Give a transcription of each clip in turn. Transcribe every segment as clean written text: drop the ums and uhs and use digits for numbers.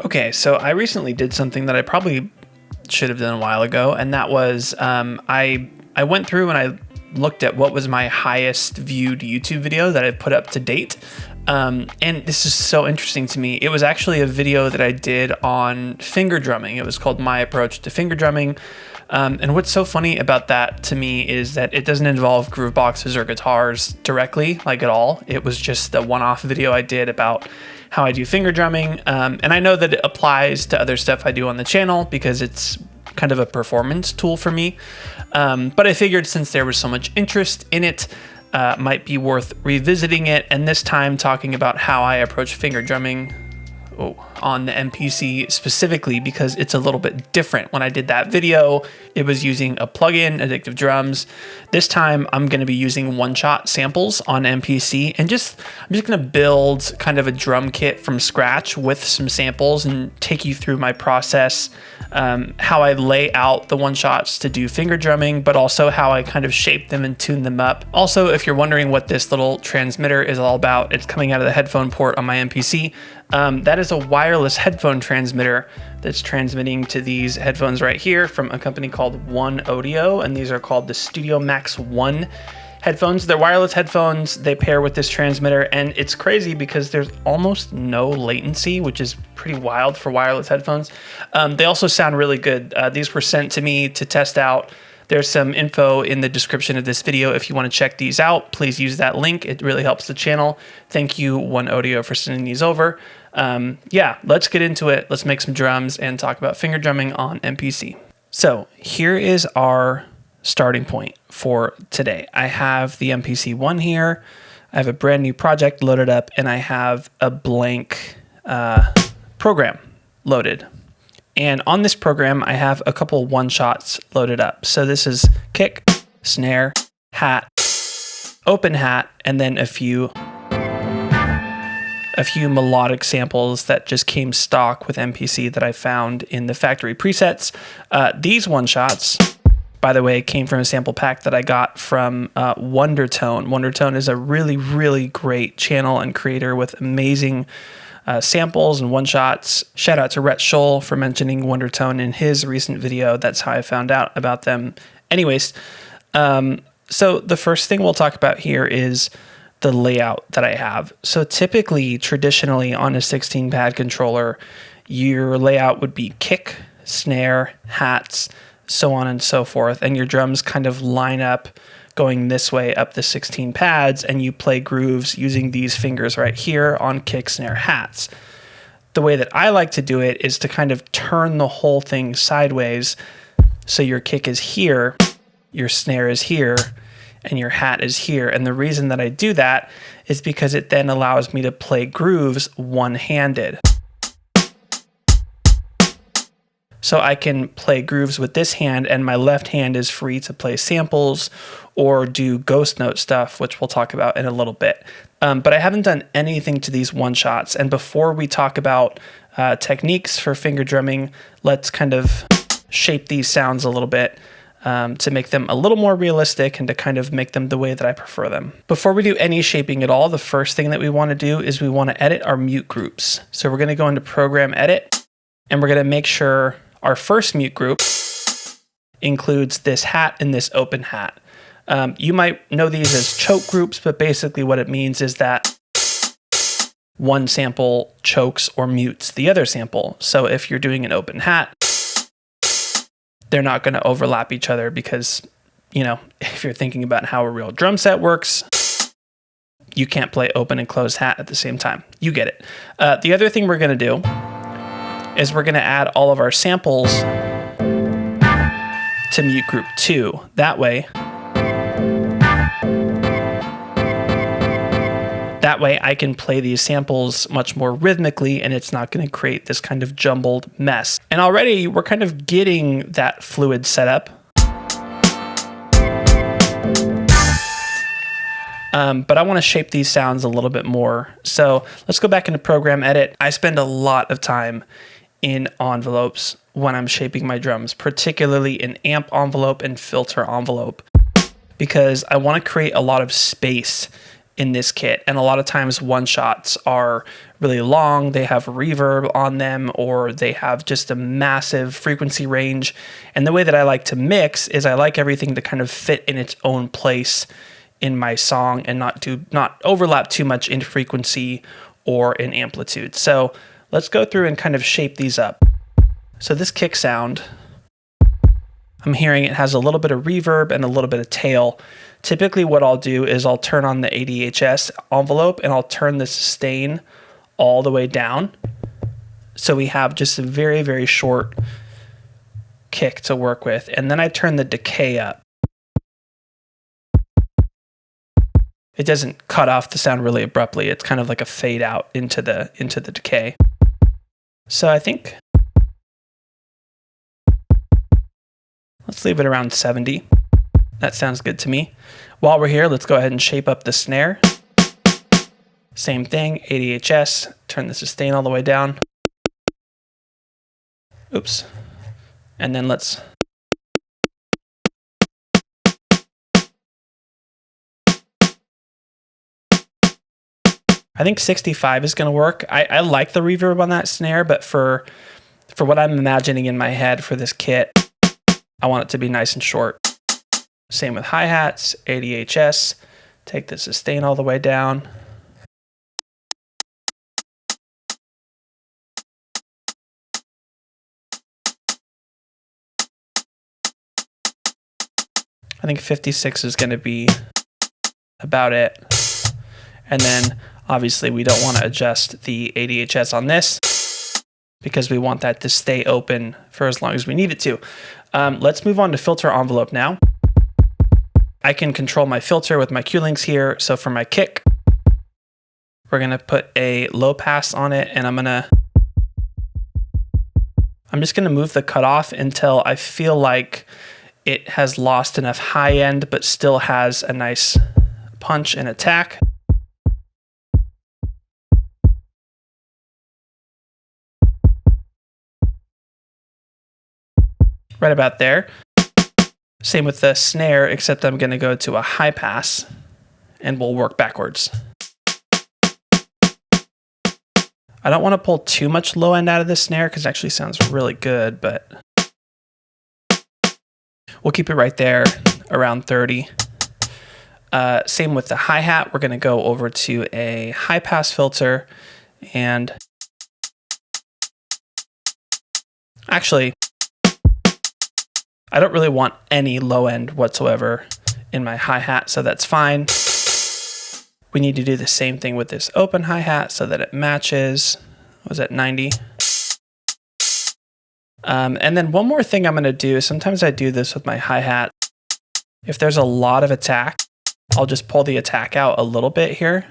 Okay, so I recently did something that I probably should have done a while ago, and that was I went through and I looked at what was my highest viewed YouTube video that I've put up to date. And this is so interesting to me. It was actually a video that I did on finger drumming. It was called My Approach to Finger Drumming. And what's so funny about that to me is that it doesn't involve groove boxes or guitars directly, like at all. It was just a one-off video I did about how I do finger drumming. And I know that it applies to other stuff I do on the channel because it's kind of a performance tool for me. But I figured since there was so much interest in it, might be worth revisiting it, and this time talking about how I approach finger drumming on the MPC specifically, because it's a little bit different. When I did that video, it was using a plugin, Addictive Drums. This time I'm going to be using one-shot samples on MPC, and I'm just going to build kind of a drum kit from scratch with some samples and take you through my process, how I lay out the one-shots to do finger drumming, but also how I kind of shape them and tune them up. Also, if you're wondering what this little transmitter is all about, it's coming out of the headphone port on my MPC. That is a wireless headphone transmitter that's transmitting to these headphones right here from a company called One Audio, and these are called the Studio Max One headphones. They're wireless headphones. They pair with this transmitter, and it's crazy because there's almost no latency, which is pretty wild for wireless headphones. They also sound really good. These were sent to me to test out. There's some info in the description of this video. If you want to check these out, please use that link. It really helps the channel. Thank you, One Audio, for sending these over. Yeah, let's get into it. Let's make some drums and talk about finger drumming on MPC. So here is our starting point for today. I have the MPC One here. I have a brand new project loaded up, and I have a blank program loaded. And on this program, I have a couple one-shots loaded up. So this is kick, snare, hat, open hat, and then a few melodic samples that just came stock with MPC that I found in the factory presets. These one-shots, by the way, came from a sample pack that I got from Wondertone. Wondertone is a really, really great channel and creator with amazing samples and one-shots. Shout out to Rhett Scholl for mentioning Wondertone in his recent video. That's how I found out about them. Anyways, so the first thing we'll talk about here is the layout that I have. So typically, traditionally on a 16-pad controller, your layout would be kick, snare, hats, so on and so forth, and your drums kind of line up going this way up the 16 pads, and you play grooves using these fingers right here on kick, snare, hats. The way that I like to do it is to kind of turn the whole thing sideways, so your kick is here, your snare is here, and your hat is here. And the reason that I do that is because it then allows me to play grooves one-handed. So I can play grooves with this hand, and my left hand is free to play samples or do ghost note stuff, which we'll talk about in a little bit. But I haven't done anything to these one-shots. And before we talk about techniques for finger drumming, let's kind of shape these sounds a little bit to make them a little more realistic and to kind of make them the way that I prefer them. Before we do any shaping at all, the first thing that we want to do is we want to edit our mute groups. So we're going to go into Program Edit, and we're going to make sure our first mute group includes this hat and this open hat. You might know these as choke groups, but basically what it means is that one sample chokes or mutes the other sample. So if you're doing an open hat, they're not going to overlap each other because, you know, if you're thinking about how a real drum set works, you can't play open and closed hat at the same time. You get it. The other thing we're going to do is we're going to add all of our samples to mute group 2. That way I can play these samples much more rhythmically, and it's not going to create this kind of jumbled mess. And already we're kind of getting that fluid setup. But I want to shape these sounds a little bit more. So let's go back into Program Edit. I spend a lot of time in envelopes when I'm shaping my drums, particularly an amp envelope and filter envelope, because I want to create a lot of space in this kit. And a lot of times one shots are really long, they have reverb on them, or they have just a massive frequency range. And the way that I like to mix is I like everything to kind of fit in its own place in my song and not overlap too much in frequency or in amplitude. So let's go through and kind of shape these up. So this kick sound, I'm hearing it has a little bit of reverb and a little bit of tail. Typically what I'll do is I'll turn on the ADHS envelope and I'll turn the sustain all the way down. So we have just a very, very short kick to work with. And then I turn the decay up. It doesn't cut off the sound really abruptly. It's kind of like a fade out into the decay. So I think let's leave it around 70. That sounds good to me. While we're here, let's go ahead and shape up the snare. Same thing, ADHS, turn the sustain all the way down. Oops. And then let's I think 65 is going to work. I like the reverb on that snare, but for what I'm imagining in my head for this kit, I want it to be nice and short. Same with hi-hats, ADHS, take the sustain all the way down. I think 56 is going to be about it. And then obviously we don't want to adjust the ADHS on this because we want that to stay open for as long as we need it to. Let's move on to filter envelope now. I can control my filter with my Q-links here. So for my kick, we're going to put a low pass on it, and I'm just going to move the cutoff until I feel like it has lost enough high end but still has a nice punch and attack. Right about there. Same with the snare, except I'm going to go to a high pass and we'll work backwards. I don't want to pull too much low end out of the snare because it actually sounds really good, but we'll keep it right there around 30. Same with the hi-hat. We're going to go over to a high pass filter, and actually I don't really want any low end whatsoever in my hi-hat, so that's fine. We need to do the same thing with this open hi-hat so that it matches. Was at 90. And then one more thing I'm going to do, sometimes I do this with my hi-hat. If there's a lot of attack, I'll just pull the attack out a little bit here.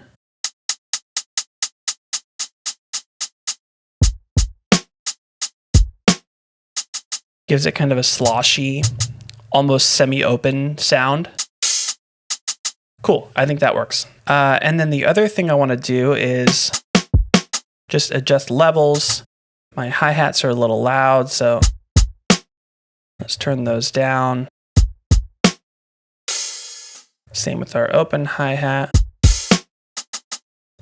Gives it kind of a sloshy, almost semi-open sound. Cool, I think that works. And then the other thing I want to do is just adjust levels. My hi-hats are a little loud, so let's turn those down. Same with our open hi-hat.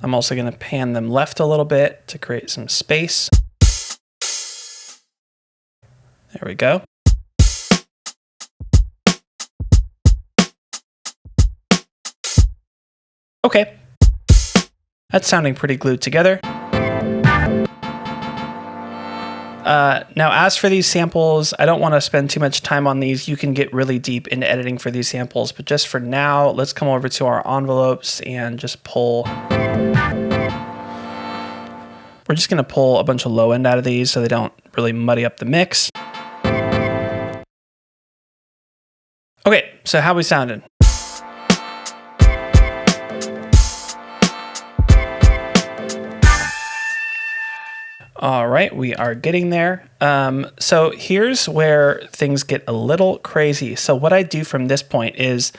I'm also going to pan them left a little bit to create some space. There we go. Okay, that's sounding pretty glued together. Now, as for these samples, I don't want to spend too much time on these. You can get really deep into editing for these samples, but just for now, let's come over to our envelopes and just pull. We're just going to pull a bunch of low end out of these so they don't really muddy up the mix. Okay, so how we sounding? All right, we are getting there. So here's where things get a little crazy. So what I do from this point is,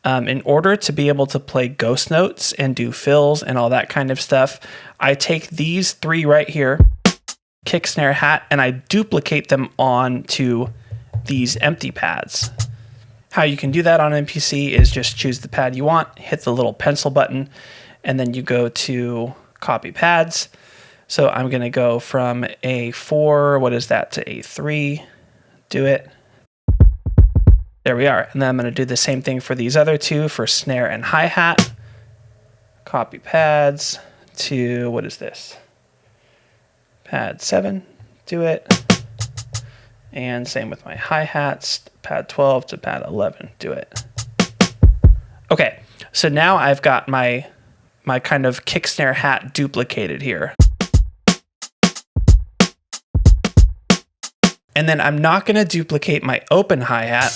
in order to be able to play ghost notes and do fills and all that kind of stuff, I take these three right here, kick, snare, hat, and I duplicate them onto these empty pads. How you can do that on MPC is just choose the pad you want, hit the little pencil button, and then you go to copy pads. So I'm going to go from A4, what is that, to A3, do it. There we are. And then I'm going to do the same thing for these other two for snare and hi-hat. Copy pads to, what is this? Pad 7, do it. And same with my hi-hats, pad 12 to pad 11, do it. Okay, so now I've got my kind of kick snare hat duplicated here. And then I'm not going to duplicate my open hi-hat.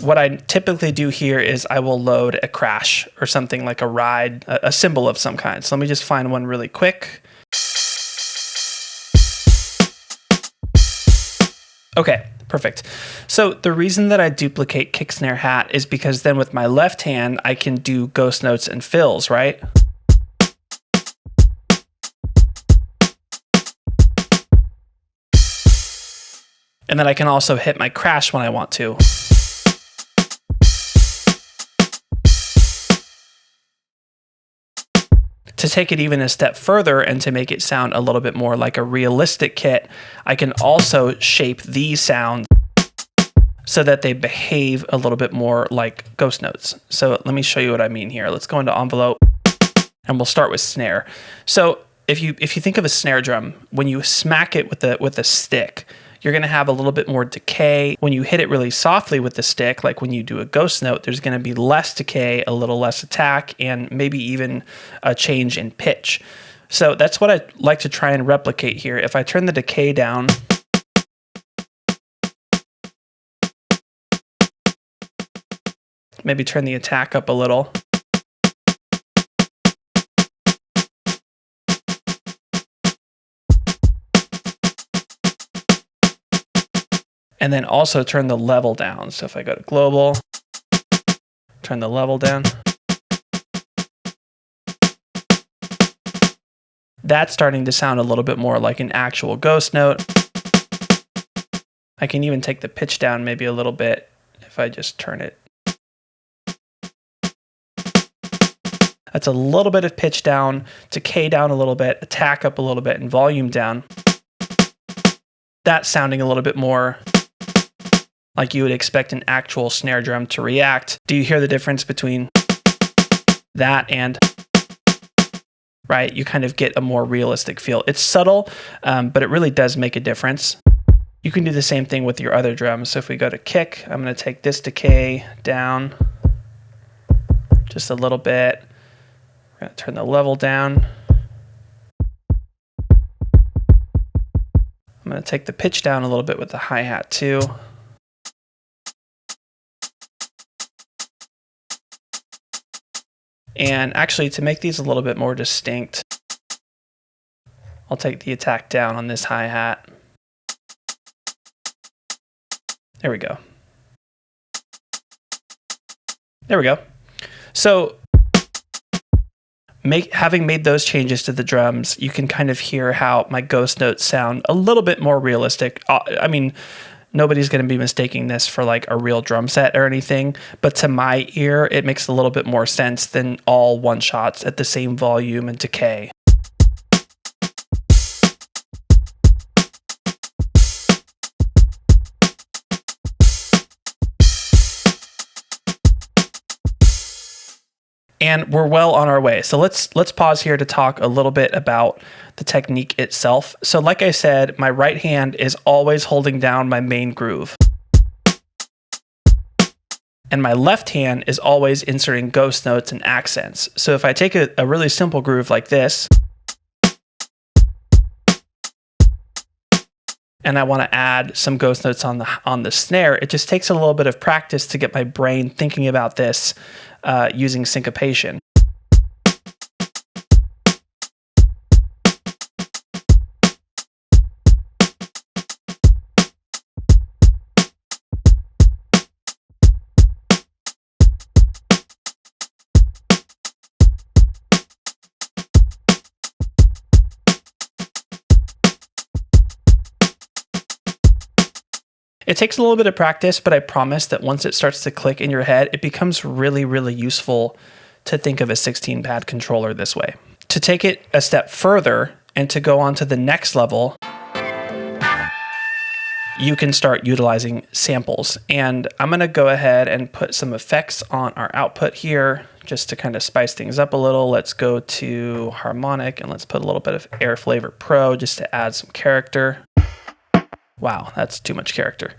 What I typically do here is I will load a crash or something like a ride, a cymbal of some kind. So let me just find one really quick. Okay, perfect. So the reason that I duplicate kick snare hat is because then with my left hand, I can do ghost notes and fills, right? And then I can also hit my crash when I want to. To take it even a step further and to make it sound a little bit more like a realistic kit, I can also shape these sounds so that they behave a little bit more like ghost notes. So let me show you what I mean here. Let's go into envelope and we'll start with snare. So if you think of a snare drum, when you smack it with a stick, you're going to have a little bit more decay. When you hit it really softly with the stick, like when you do a ghost note, there's going to be less decay, a little less attack, and maybe even a change in pitch. So that's what I like to try and replicate here. If I turn the decay down, maybe turn the attack up a little. And then also turn the level down. So if I go to global, turn the level down. That's starting to sound a little bit more like an actual ghost note. I can even take the pitch down maybe a little bit if I just turn it. That's a little bit of pitch down, decay down a little bit, attack up a little bit, and volume down. That's sounding a little bit more like you would expect an actual snare drum to react. Do you hear the difference between that and, right? You kind of get a more realistic feel. It's subtle, but it really does make a difference. You can do the same thing with your other drums. So if we go to kick, I'm going to take this decay down just a little bit. We're going to turn the level down. I'm going to take the pitch down a little bit with the hi-hat too. And actually, to make these a little bit more distinct, I'll take the attack down on this hi-hat. There we go. There we go. So having made those changes to the drums, you can kind of hear how my ghost notes sound a little bit more realistic. I mean, nobody's going to be mistaking this for like a real drum set or anything, but to my ear, it makes a little bit more sense than all one shots at the same volume and decay. And we're well on our way. So let's pause here to talk a little bit about the technique itself. So like I said, my right hand is always holding down my main groove. And my left hand is always inserting ghost notes and accents. So if I take a really simple groove like this, and I want to add some ghost notes on the snare, it just takes a little bit of practice to get my brain thinking about this using syncopation. It takes a little bit of practice, but I promise that once it starts to click in your head, it becomes really, really useful to think of a 16-pad controller this way. To take it a step further and to go on to the next level, you can start utilizing samples. And I'm gonna go ahead and put some effects on our output here just to kind of spice things up a little. Let's go to harmonic and let's put a little bit of Air Flavor Pro just to add some character. Wow, that's too much character.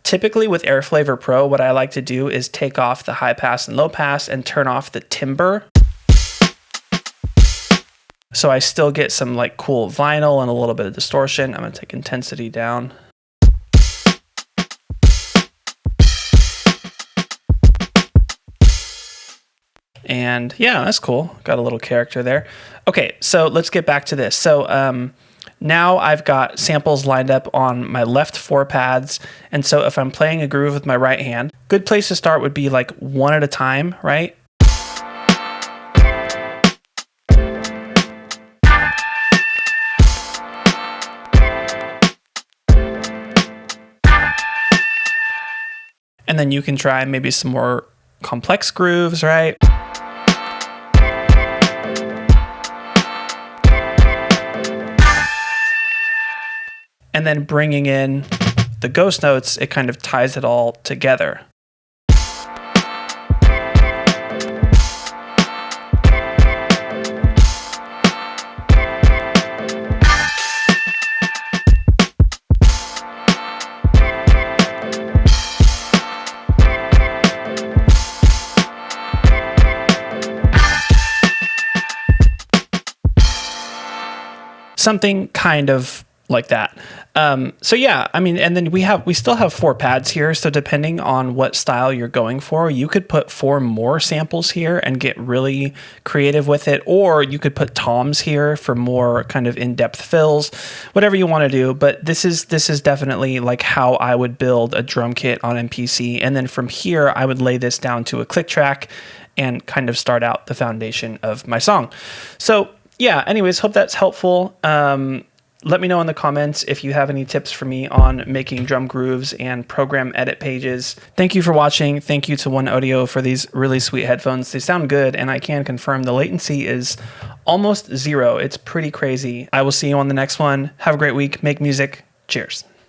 Typically with Air Flavor Pro, what I like to do is take off the high pass and low pass and turn off the timbre. So I still get some like cool vinyl and a little bit of distortion. I'm gonna take intensity down. And yeah, that's cool. Got a little character there. Okay, so let's get back to this. So now I've got samples lined up on my left 4 pads. And so if I'm playing a groove with my right hand, good place to start would be like one at a time, right? And then you can try maybe some more complex grooves, right? And then bringing in the ghost notes, it kind of ties it all together. Something kind of like that. So yeah, I mean, and then we still have 4 pads here. So depending on what style you're going for, you could put 4 more samples here and get really creative with it. Or you could put toms here for more kind of in-depth fills, whatever you want to do. But this is definitely like how I would build a drum kit on MPC. And then from here, I would lay this down to a click track and kind of start out the foundation of my song. So yeah, anyways, hope that's helpful. Let me know in the comments if you have any tips for me on making drum grooves and program edit pages. Thank you for watching. Thank you to One Audio for these really sweet headphones. They sound good, and I can confirm the latency is almost 0. It's pretty crazy. I will see you on the next one. Have a great week. Make music. Cheers.